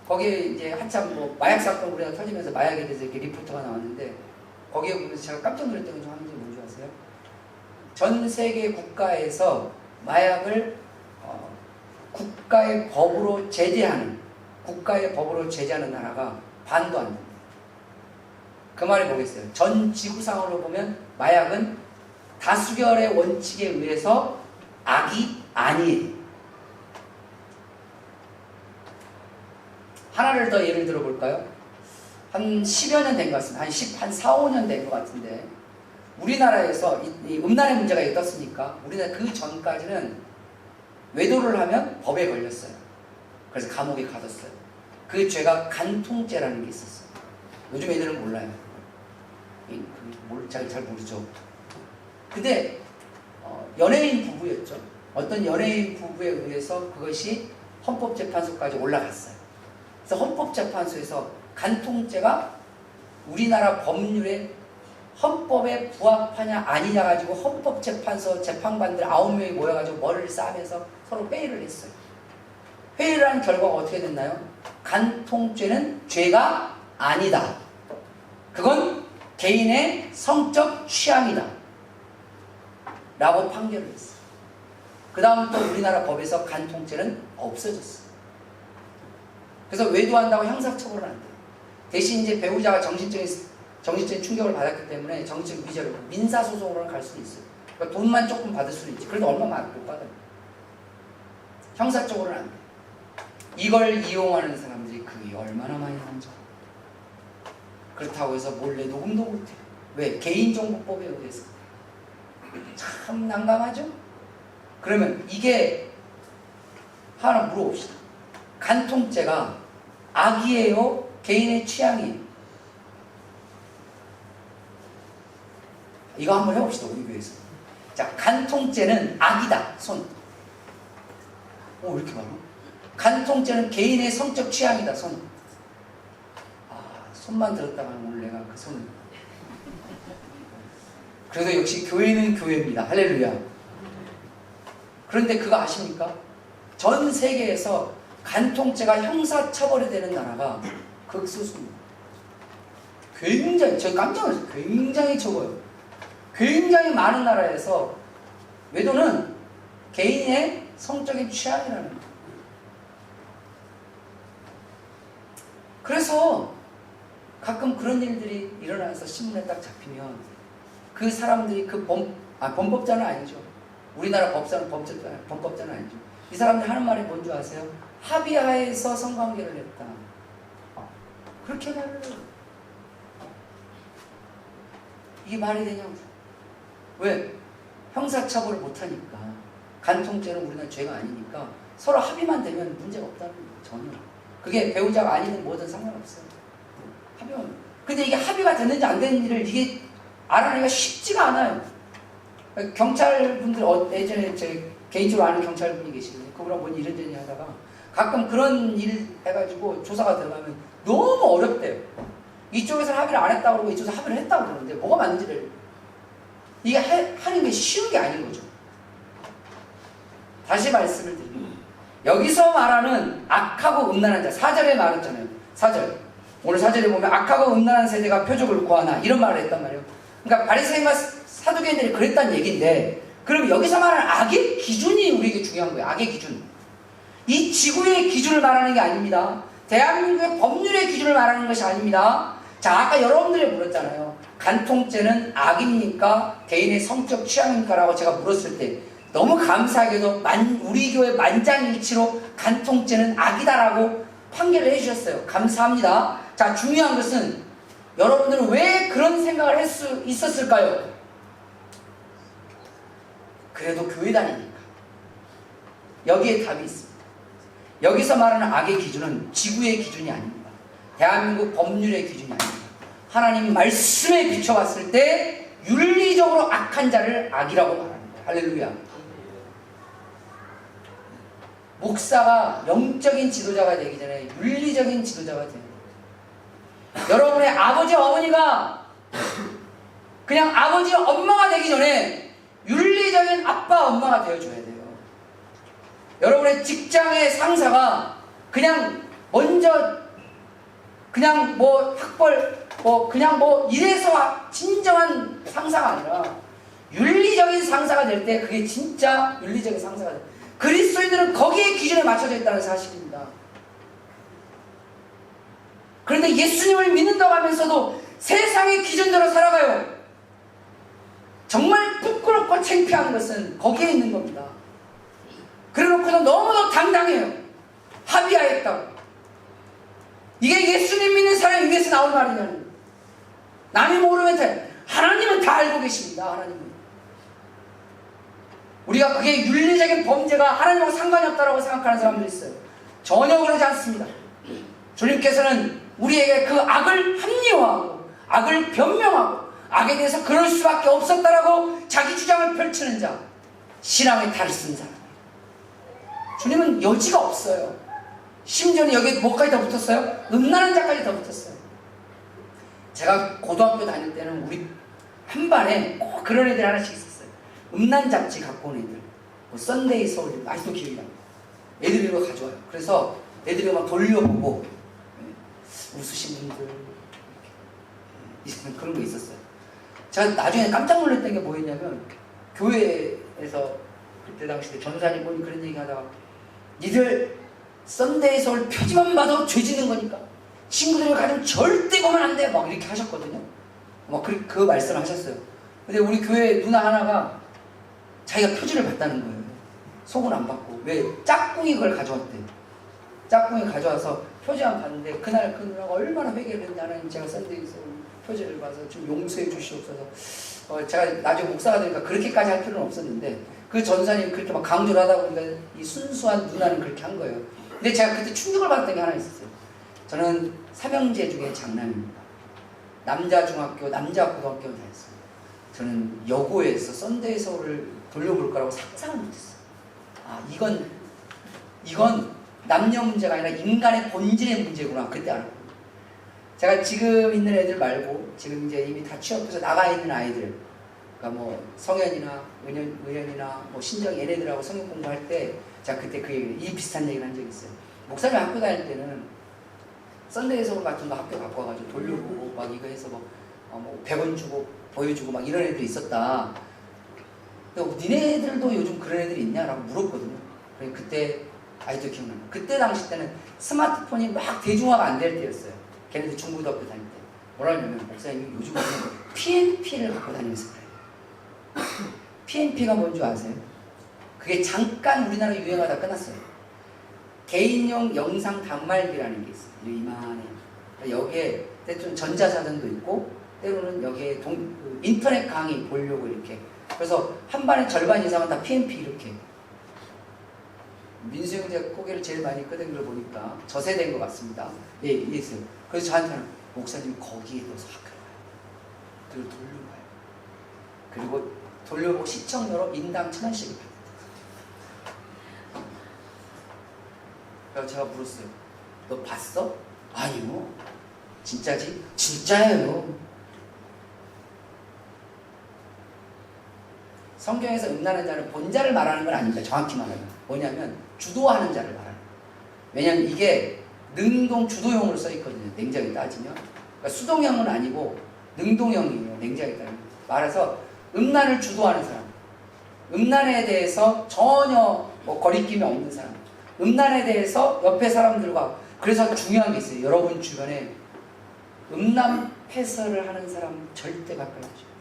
거기에 이제 한참 뭐 마약 사건 우리나라 터지면서 마약에 대해서 이렇게 리포터가 나왔는데 거기에 보면서 제가 깜짝 놀랐던 게 좀 하는지 뭔지 아세요? 전 세계 국가에서 마약을 국가의 법으로 제재하는 나라가 반도 안 됩니다. 그 말이 뭐겠어요? 전 지구상으로 보면 마약은 다수결의 원칙에 의해서 악이 아니에요. 하나를 더 예를 들어볼까요? 한 10여 년 된 것 같습니다. 한 4, 5년 된 것 같은데 우리나라에서 이 음란의 문제가 떴으니까 우리나라 그 전까지는 외도를 하면 법에 걸렸어요. 그래서 감옥에 가뒀어요. 그 죄가 간통죄라는 게 있었어요. 요즘 애들은 몰라요. 잘 모르죠. 근데 연예인 부부였죠. 어떤 연예인 부부에 의해서 그것이 헌법재판소까지 올라갔어요. 그래서 헌법재판소에서 간통죄가 우리나라 법률에 헌법에 부합하냐 아니냐 가지고 헌법재판소 재판관들 9명이 모여가지고 머리를 싸면서 서로 회의를 했어요. 회의를 한 결과가 어떻게 됐나요? 간통죄는 죄가 아니다. 그건 개인의 성적 취향이다. 라고 판결을 했어요. 그 다음부터 우리나라 법에서 간통죄는 없어졌어요. 그래서 외도한다고 형사처벌은 안 돼요. 대신 이제 배우자가 정신적인 충격을 받았기 때문에 정신적 위자료, 민사소송으로는 갈 수는 있어요. 그러니까 돈만 조금 받을 수는 있지. 그래도 얼마 못 받아요. 형사적으로는 안 돼요. 이걸 이용하는 사람들이 그게 얼마나 많이 나오죠. 그렇다고 해서 몰래 녹음도 못해요. 왜? 개인정보법에 의해서. 참 난감하죠? 그러면 이게 하나 물어봅시다. 간통죄가 악이에요? 개인의 취향이에요? 이거 한번 해봅시다. 우리 교회에서. 자, 간통죄는 악이다. 손. 왜 이렇게 많아? 간통죄는 개인의 성적 취향이다. 손. 손만 들었다가는 오늘 내가 그 손을. 그래서 역시 교회는 교회입니다. 할렐루야. 그런데 그거 아십니까? 전 세계에서 간통죄가 형사처벌이 되는 나라가 극소수입니다. 굉장히, 저 깜짝 놀랐어요. 굉장히 적어요. 굉장히 많은 나라에서 외도는 개인의 성적인 취향이라는 거예요. 그래서 가끔 그런 일들이 일어나서 신문에 딱 잡히면 그 사람들이 범법자는 아니죠. 우리나라 범법자는 아니죠. 이 사람들이 하는 말이 뭔지 아세요? 합의하에서 성관계를 했다. 그렇게 말을 해요. 이게 말이 되냐고. 왜? 형사처벌을 못하니까. 간통죄는 우리나라 죄가 아니니까 서로 합의만 되면 문제가 없다는 거예요. 전혀. 그게 배우자가 아니든 뭐든 상관없어요. 합의만. 근데 이게 합의가 됐는지 안 됐는지 일을 이게 알아내기가 쉽지가 않아요. 경찰분들, 예전에 제 개인적으로 아는 경찰분이 계시거든요. 그분랑 뭔 이런저런 하다가 가끔 그런 일 해가지고 조사가 들어가면 너무 어렵대요. 이쪽에서 합의를 안 했다고 그러고 이쪽에서 합의를 했다고 그러는데 뭐가 맞는지를 이게 하는 게 쉬운 게 아닌 거죠. 다시 말씀을 드립니다. 여기서 말하는 악하고 음란한 자, 4절에 말했잖아요. 4절. 오늘 4절에 보면 악하고 음란한 세대가 표적을 구하나 이런 말을 했단 말이에요. 그러니까 바리새인과 사두개인들이 그랬다는 얘기인데 그럼 여기서 말하는 악의 기준이 우리에게 중요한 거예요. 악의 기준. 이 지구의 기준을 말하는 게 아닙니다. 대한민국의 법률의 기준을 말하는 것이 아닙니다. 자, 아까 여러분들이 물었잖아요. 간통죄는 악입니까? 개인의 성적 취향입니까? 라고 제가 물었을 때 너무 감사하게도 우리 교회 만장일치로 간통죄는 악이다라고 판결을 해주셨어요. 감사합니다. 자, 중요한 것은 여러분들은 왜 그런 생각을 할 수 있었을까요? 그래도 교회 다니니까. 여기에 답이 있습니다. 여기서 말하는 악의 기준은 지구의 기준이 아닙니다. 대한민국 법률의 기준이 아닙니다. 하나님 말씀에 비춰봤을 때 윤리적으로 악한 자를 악이라고 말합니다. 할렐루야. 목사가 영적인 지도자가 되기 전에 윤리적인 지도자가 돼야 돼요. 여러분의 아버지 어머니가 그냥 아버지 엄마가 되기 전에 윤리적인 아빠 엄마가 되어줘야 돼요. 여러분의 직장의 상사가 그냥 먼저 그냥 뭐 학벌 그냥 이래서 진정한 상사가 아니라 윤리적인 상사가 될 때 그게 진짜 윤리적인 상사가 돼요. 그리스도인들은 거기에 기준에 맞춰져 있다는 사실입니다. 그런데 예수님을 믿는다고 하면서도 세상의 기준대로 살아가요. 정말 부끄럽고 창피한 것은 거기에 있는 겁니다. 그래놓고도 너무도 당당해요. 합의하였다고. 이게 예수님 믿는 사람이 입에서 나올 말이냐는 거예요. 남이 모르면 돼. 하나님은 다 알고 계십니다. 하나님은. 우리가 그게 윤리적인 범죄가 하나님하고 상관이 없다고 생각하는 사람들이 있어요. 전혀 그러지 않습니다. 주님께서는 우리에게 그 악을 합리화하고 악을 변명하고 악에 대해서 그럴 수밖에 없었다라고 자기 주장을 펼치는 자, 신앙의 탈을 쓴 사람. 주님은 여지가 없어요. 심지어는 여기에 뭐까지 더 붙었어요? 음란한 자까지 더 붙었어요. 제가 고등학교 다닐 때는 우리 한 반에 꼭 그런 애들 하나씩 있었어요. 음란 잡지 갖고 온 애들. 뭐 썬데이 서울, 아직도 기억이 납니다. 애들이 이거 가져와요. 그래서 애들이 막 돌려보고 웃으신 분들 그런 거 있었어요. 제가 나중에 깜짝 놀랐던 게 뭐였냐면 교회에서 그때 당시 전사님 분이 그런 얘기 하다가 니들 썬데이 서울 표지만 봐도 죄 짓는 거니까 친구들이 가지고 절대 보면 안 돼 막 이렇게 하셨거든요. 막 그 말씀을 하셨어요. 근데 우리 교회 누나 하나가 자기가 표지를 봤다는 거예요. 속은 안 받고. 왜? 짝꿍이 그걸 가져왔대. 짝꿍이 가져와서 표지만 봤는데 그날 그 누나가 얼마나 회개를 했는지 하나님 제가 썬데이 서울 표지를 봐서 좀 용서해 주시옵소서. 제가 나중에 목사가 되니까 그렇게까지 할 필요는 없었는데 그 전사님이 그렇게 막 강조를 하다 보니까 이 순수한 누나는 그렇게 한 거예요. 근데 제가 그때 충격을 받았던 게 하나 있었어요. 저는 삼형제 중에 장남입니다. 남자 중학교, 남자 고등학교 다녔어요. 저는 여고에서 썬데이 서울을 돌려볼 거라고 상상을 못했어요. 아, 이건 남녀 문제가 아니라 인간의 본질의 문제구나. 그때 알았거든요. 제가 지금 있는 애들 말고 지금 이제 이미 다 취업해서 나가 있는 아이들, 그러니까 뭐 성현이나 은현이나 뭐 신정 얘네들하고 성경 공부할 때 제가 그때 그 얘기, 이 비슷한 얘기를 한 적이 있어요. 목사님 학교 다닐 때는 썬데이 서울 같은 거 학교 갖고 와가지고 돌려보고 막 이거 해서 뭐 100원 주고 보여주고 막 이런 애들이 있었다. 니네들도 요즘 그런 애들이 있냐라고 물었거든요. 그때 아직도 기억나요. 그때 당시 때는 스마트폰이 막 대중화가 안 될 때였어요. 걔네들 중고등학교 다닐 때. 뭐라 하냐면 목사님이 요즘 PNP를 갖고 다니면서 그래요. PNP가 뭔지 아세요? 그게 잠깐 우리나라 유행하다 끝났어요. 개인용 영상 단말기라는 게 있어요. 이만해. 여기에 좀 전자사전도 있고 때로는 여기에 인터넷 강의 보려고 이렇게. 그래서 한 반의 절반 이상은 다 PNP 이렇게. 민수 형제가 고개를 제일 많이 끄덕이는 걸 보니까 저 세대인 것 같습니다. 예, 있어요. 그래서 저한테는 목사님 거기에 넣어서 학교를 가요. 그리고 돌려봐요. 그리고 돌려보고 시청료로 인당 1,000원씩을 받아요. 그래서 제가 물었어요. 너 봤어? 아니요. 진짜지? 진짜예요. 성경에서 음란한 자는 본자를 말하는 건 아닙니다. 정확히 말하면. 뭐냐면 주도하는 자를 말하는 거예요. 왜냐하면 이게 능동 주도형으로 써있거든요. 냉정히 따지면. 그러니까 수동형은 아니고 능동형이에요. 냉정히 따지면. 말해서 음란을 주도하는 사람. 음란에 대해서 전혀 거리낌이 없는 사람. 음란에 대해서 옆에 사람들과 그래서 중요한 게 있어요. 여러분 주변에 음란 패설을 하는 사람 절대 가까이 하지 마세요.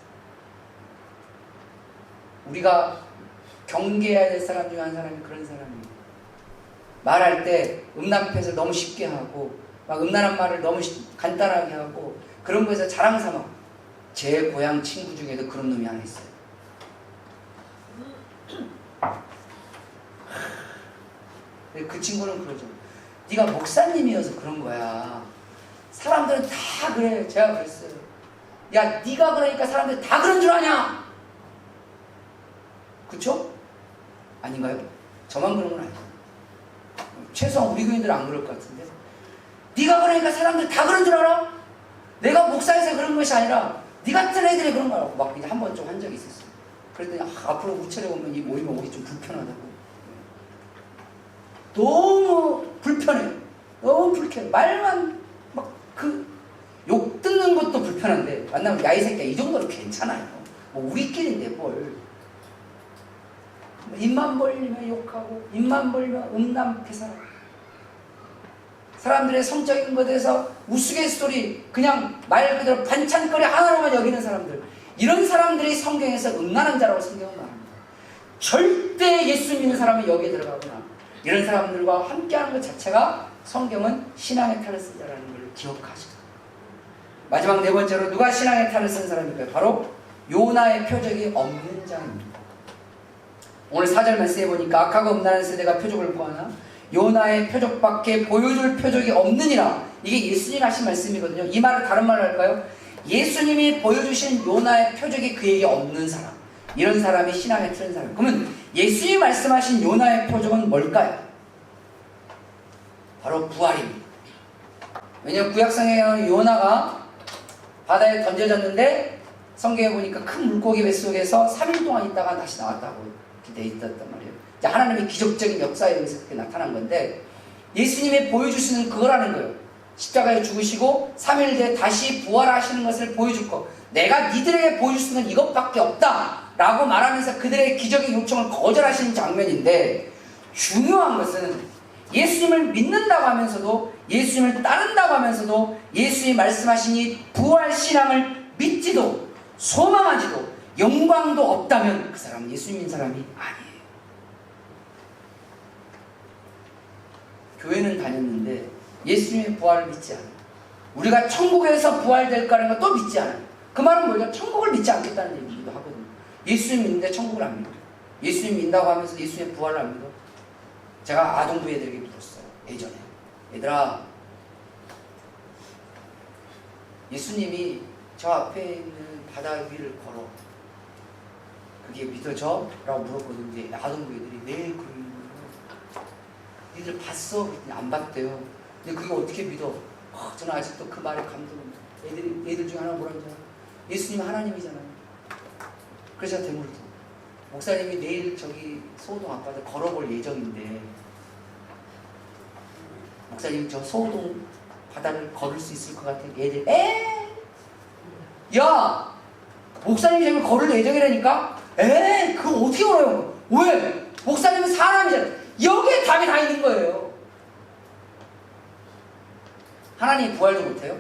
우리가 경계해야 될 사람 중에 한 사람이 그런 사람이에요. 말할 때 음란 패설 너무 쉽게 하고 막 음란한 말을 너무 간단하게 하고 그런 거에서 자랑 삼아. 제 고향 친구 중에도 그런 놈이 하나 있어요. 그 친구는 그러죠. 네가 목사님이어서 그런 거야. 사람들은 다 그래. 제가 그랬어요. 야, 네가 그러니까 사람들이 다 그런 줄 아냐? 그쵸? 아닌가요? 저만 그런 건 아니에요. 최소한 우리 교인들은 안 그럴 것 같은데. 네가 그러니까 사람들이 다 그런 줄 알아? 내가 목사해서 그런 것이 아니라 네 같은 애들이 그런 거라고 막 한 번 좀 한 적이 있었어요. 그랬더니 앞으로 우체에 오면 이 모이면 오기 좀 불편하다고. 너무 불편해. 너무 불쾌해. 말만 막 욕 듣는 것도 불편한데 만나면 야 이 새끼야 이 정도는 괜찮아요. 뭐 우리끼리인데 뭘. 입만 벌리면 욕하고 입만 벌리면 음란하게 살아. 사람들의 성적인 것에서 우스갯소리 그냥 말 그대로 반찬거리 하나로만 여기는 사람들, 이런 사람들이 성경에서 음란한 자라고 성경은 말합니다. 절대 예수 믿는 사람이 여기에 들어가거나 이런 사람들과 함께하는 것 자체가 성경은 신앙의 탈을 쓴 자라는 걸 기억하시고, 마지막 네 번째로 누가 신앙의 탈을 쓴 사람일까요? 바로 요나의 표적이 없는 자입니다. 오늘 4절 말씀해 보니까 악하고 음란한 세대가 표적을 구하나 요나의 표적밖에 보여줄 표적이 없느니라. 이게 예수님 하신 말씀이거든요. 이 말을 다른 말로 할까요? 예수님이 보여주신 요나의 표적이 그에게 없는 사람, 이런 사람이 신앙에 틀은 사람. 그러면 예수님이 말씀하신 요나의 표적은 뭘까요? 바로 부활입니다. 왜냐하면 구약성경에는 요나가 바다에 던져졌는데 성경에 보니까 큰 물고기 뱃속에서 3일 동안 있다가 다시 나왔다고 돼 있었단 말이에요. 하나님의 기적적인 역사에 의해서 그렇게 나타난 건데, 예수님이 보여주시는 그거라는 거예요. 십자가에 죽으시고 3일 뒤에 다시 부활하시는 것을 보여줄 것, 내가 니들에게 보여줄 수 있는 이것밖에 없다 라고 말하면서 그들의 기적의 요청을 거절하시는 장면인데, 중요한 것은 예수님을 믿는다고 하면서도, 예수님을 따른다고 하면서도 예수님이 말씀하신 이 부활신앙을 믿지도 소망하지도 영광도 없다면 그 사람은 예수 믿는 사람이 아니에요. 교회는 다녔는데 예수님의 부활을 믿지 않아요. 우리가 천국에서 부활될 거라는 걸 또 믿지 않아요. 그 말은 뭐죠? 천국을 믿지 않겠다는 얘기기도 하거든요. 예수님 믿는데 천국을 안 믿어. 예수님 믿는다고 하면서 예수님의 부활을 안 믿어. 제가 아동부 애들에게 믿었어요. 예전에. 얘들아, 예수님이 저 앞에 있는 바다 위를 걸어. 그게 믿어져? 라고 물었거든요. 아동부 애들이 네, 그러는 거예요. 니들 봤어? 그랬더니 안 봤대요. 근데 그게 어떻게 믿어? 저는 아직도 그 말에 감동합니다. 애들 중에 하나 뭐라는 줄 알아요? 예수님은 하나님이잖아요. 그래서 제가 되물었죠. 목사님이 내일 저기 소호동 앞바다 걸어볼 예정인데, 목사님 저 소호동 바다를 걸을 수 있을 것 같아요. 애들 야! 목사님이 지금 걸을 예정이라니까? 그거 어떻게 걸어요? 왜? 목사님은 사람이잖아요. 여기에 답이 다 있는 거예요. 하나님이 부활도 못해요?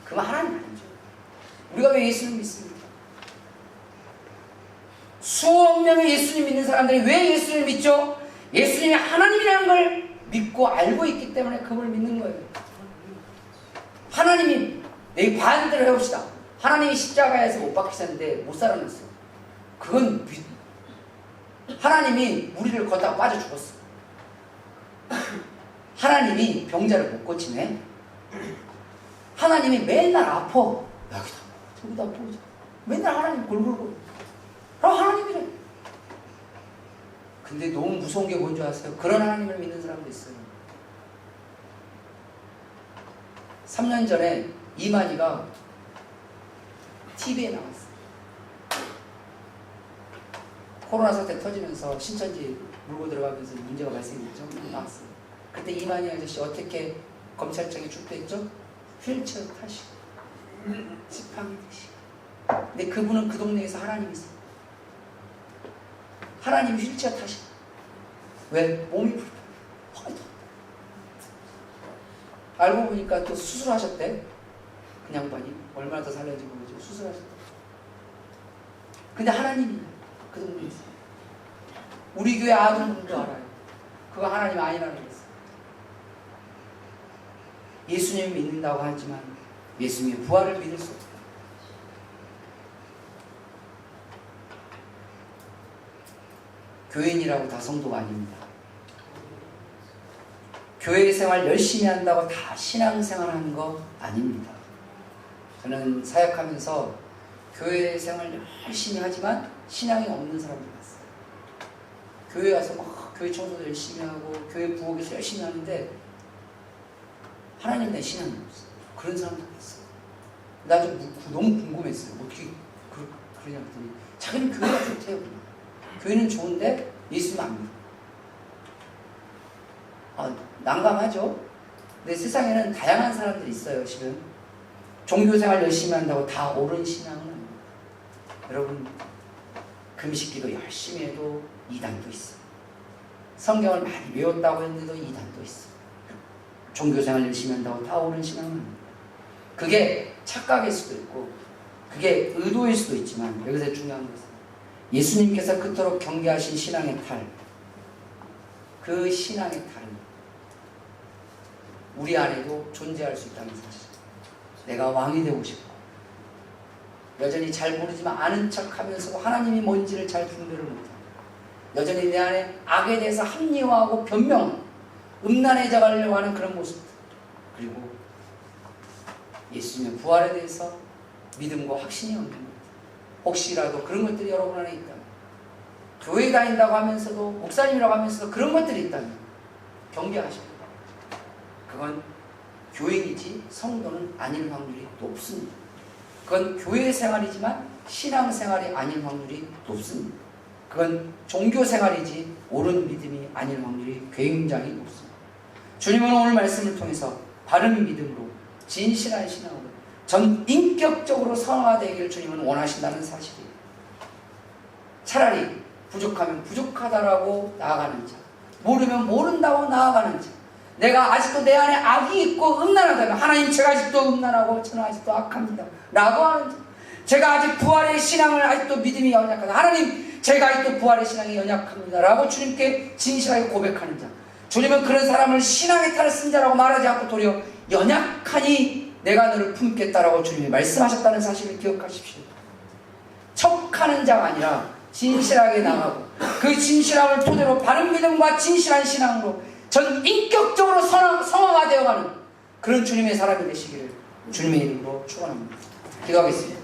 그건 하나님 아니죠. 우리가 왜 예수를 믿습니까? 수억 명의 예수님 믿는 사람들이 왜 예수를 믿죠? 예수님이 하나님이라는 걸 믿고 알고 있기 때문에 그걸 믿는 거예요. 하나님이, 내 반대로 해봅시다. 하나님이 십자가에서 못 박히셨는데 못 살아났어요. 그건 하나님이 우리를 걷다가 빠져 죽었어. 하나님이 병자를 못 고치네. 하나님이 맨날 아파. 여기다 저기다 아프고 맨날 하나님 골골골. 하나님이래. 근데 너무 무서운 게 뭔지 아세요? 그런 하나님을 믿는 사람도 있어요. 3년 전에 이만희가 TV에 나왔어요. 코로나 사태 터지면서 신천지 물고 들어가면서 문제가 발생했죠. 나왔어요. 그때 이만희 아저씨 어떻게 검찰청에 출두했죠? 휠체어 타시고 지팡이 드시고. 근데 그분은 그 동네에서 하나님이세요. 하나님이 휠체어 타시고. 왜? 몸이 불편해. 알고 보니까 또 수술하셨대. 그 양반이 얼마나 더 살려지고 모르죠. 수술하셨대. 근데 하나님이 그 동네에 있어요. 우리 교회 아동분도 알아요. 그거 하나님 아니라는 거 있어요. 예수님을 믿는다고 하지만 예수님의 부활을 믿을 수 없어요. 교인이라고 다 성도가 아닙니다. 교회 생활 열심히 한다고 다 신앙생활 하는 거 아닙니다. 저는 사역하면서 교회 생활 열심히 하지만 신앙이 없는 사람들 봤어요. 교회 와서 막 교회 청소도 열심히 하고 교회 부엌에서 열심히 하는데 하나님 내 신앙이 없어. 그런 사람들 봤어요. 나 좀 너무 궁금했어요. 어떻게 그러냐 했더니 자기는 교회가 좋대요. 교회는 좋은데 예수는 안 믿어. 난감하죠? 근데 세상에는 다양한 사람들이 있어요. 지금 종교생활 열심히 한다고 다 옳은 신앙은 아닙니다. 여러분, 금식기도 열심히 해도 이단도 있어. 성경을 많이 외웠다고 했는데도 이단도 있어. 종교생활 열심히 한다고 다 옳은 신앙은 아닙니다. 그게 착각일 수도 있고 그게 의도일 수도 있지만 여기서 중요한 것은 예수님께서 그토록 경계하신 신앙의 탈, 그 신앙의 탈은 우리 안에도 존재할 수 있다는 사실. 내가 왕이 되고 싶고 여전히 잘 모르지만 아는 척하면서도 하나님이 뭔지를 잘 분별을 못하고 여전히 내 안에 악에 대해서 합리화하고 변명, 음란해져 가려고 하는 그런 모습들, 그리고 예수님의 부활에 대해서 믿음과 확신이 없는 것. 혹시라도 그런 것들이 여러분 안에 있다면, 교회 다닌다고 하면서도 목사님이라고 하면서도 그런 것들이 있다면 경계하셔야 돼요. 그건 교인이지 성도는 아닐 확률이 높습니다. 그건 교회 생활이지만 신앙 생활이 아닐 확률이 높습니다. 그건 종교 생활이지 옳은 믿음이 아닐 확률이 굉장히 높습니다. 주님은 오늘 말씀을 통해서 바른 믿음으로 진실한 신앙으로 전 인격적으로 성화되기를 주님은 원하신다는 사실이에요. 차라리 부족하면 부족하다라고 나아가는 자, 모르면 모른다고 나아가는 자, 내가 아직도 내 안에 악이 있고 음란하다면 하나님 제가 아직도 음란하고 저는 아직도 악합니다 라고 하는 자, 제가 아직 부활의 신앙을 아직도 믿음이 연약하다, 하나님 제가 아직도 부활의 신앙이 연약합니다 라고 주님께 진실하게 고백하는 자, 주님은 그런 사람을 신앙의 탈을 쓴 자라고 말하지 않고 도리어 연약하니 내가 너를 품겠다라고 주님이 말씀하셨다는 사실을 기억하십시오. 척하는 자가 아니라 진실하게 나가고 그 진실함을 토대로 바른 믿음과 진실한 신앙으로 전 인격적으로 성화가 되어가는 그런 주님의 사람이 되시기를 주님의 이름으로 축원합니다. 기도하겠습니다.